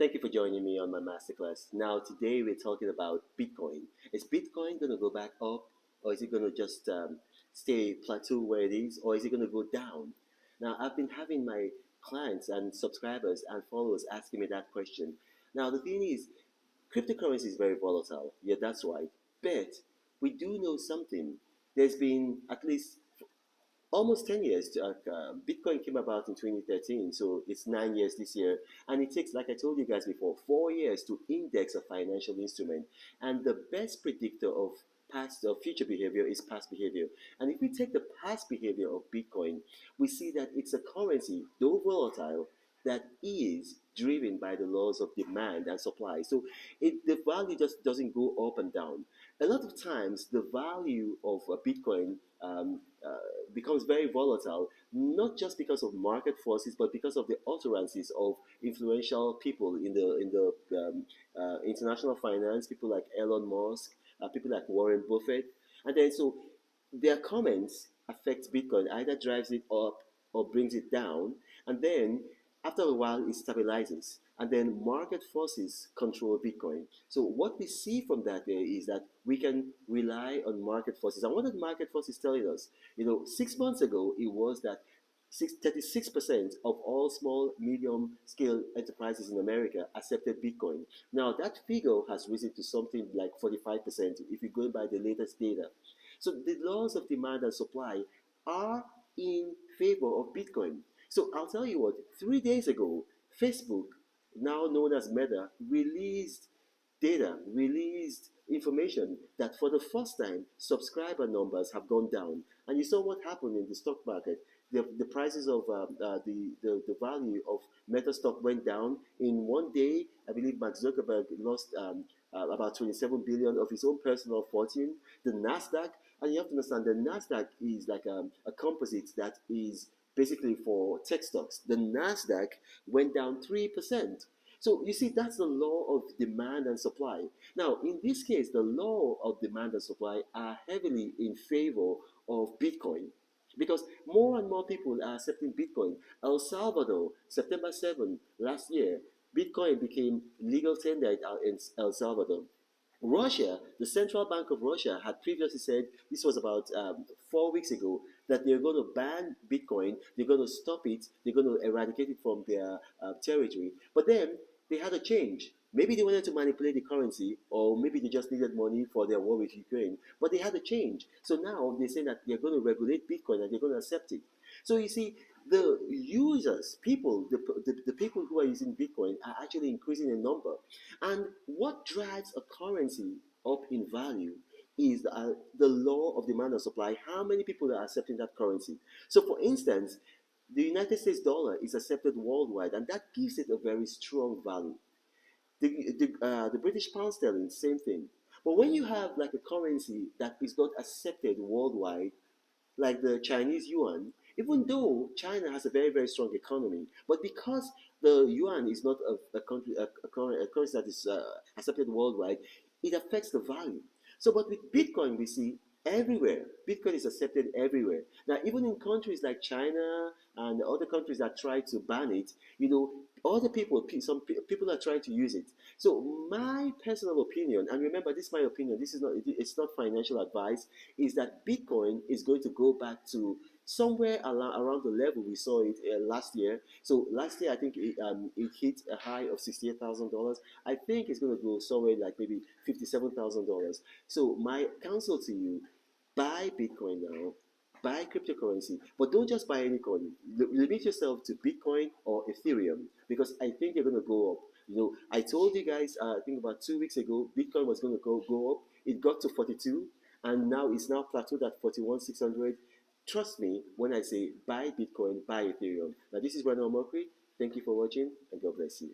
Thank you for joining me on my masterclass. Now, today we're talking about Bitcoin. Is Bitcoin going to go back up, or is it going to just stay plateau where it is, or is it going to go down? Now, I've been having my clients and subscribers and followers asking me that question. Now, the thing is, cryptocurrency is very volatile. Yeah, that's right. But we do know something. There's been at least almost 10 years. Bitcoin came about in 2013, so it's 9 years this year. And it takes, like I told you guys before, 4 years to index a financial instrument. And the best predictor of past or future behavior is past behavior. And if we take the past behavior of Bitcoin, we see that it's a currency, though volatile, that is driven by the laws of demand and supply. So the value just doesn't go up and down. A lot of times, the value of a Bitcoin becomes very volatile, not just because of market forces, but because of the utterances of influential people in the international finance, people like Elon Musk, people like Warren Buffett, and then so their comments affect Bitcoin, either drives it up or brings it down, and then after a while it stabilizes, and then market forces control Bitcoin. So what we see from that there is that we can rely on market forces. And what are the market forces telling us? 6 months ago it was that 36% of all small, medium scale enterprises in America accepted Bitcoin. Now, that figure has risen to something like 45% if you go by the latest data. So, the laws of demand and supply are in favor of Bitcoin. So, I'll tell you what, 3 days ago, Facebook, now known as Meta, released information that for the first time subscriber numbers have gone down. And you saw what happened in the stock market. The prices of the value of Meta stock went down in one day. I believe Mark Zuckerberg lost about 27 billion of his own personal fortune. The Nasdaq, and you have to understand, the Nasdaq is like a composite that is basically for tech stocks. The Nasdaq went down 3%. So you see, that's the law of demand and supply. Now, in this case, the law of demand and supply are heavily in favor of Bitcoin because more and more people are accepting Bitcoin. El Salvador, September 7 last year, Bitcoin became legal tender in El Salvador. Russia, the Central Bank of Russia, had previously said, this was about 4 weeks ago, that they're going to ban Bitcoin, they're going to stop it, they're going to eradicate it from their territory. But then they had a change. Maybe they wanted to manipulate the currency, or maybe they just needed money for their war with Ukraine. But they had a change. So now they're saying that they're going to regulate Bitcoin and they're going to accept it. So you see, the users, people, the people who are using Bitcoin are actually increasing in number. And what drives a currency up in value is the law of demand and supply. How many people are accepting that currency? So, for instance, the United States dollar is accepted worldwide, and that gives it a very strong value. The British pound sterling, same thing. But when you have like a currency that is not accepted worldwide, like the Chinese yuan, even though China has a very, very strong economy, but because the yuan is not a currency that is accepted worldwide, it affects the value. So, but with Bitcoin, we see everywhere. Bitcoin is accepted everywhere. Now, even in countries like China and other countries that try to ban it, other people, some people are trying to use it. So, my personal opinion, and remember, this is my opinion. This is not. It's not financial advice. Is that Bitcoin is going to go back to somewhere around the level we saw it last year. So last year, I think it hit a high of $68,000. I think it's going to go somewhere like maybe $57,000. So my counsel to you: buy Bitcoin now, buy cryptocurrency, but don't just buy any coin. Limit yourself to Bitcoin or Ethereum because I think they're going to go up. I told you guys, I think about 2 weeks ago, Bitcoin was going to go up. It got to 42, and now it's now plateaued at 41,600. Trust me when I say buy Bitcoin, buy Ethereum. Now, this is Brandon Omokri. Thank you for watching, and God bless you.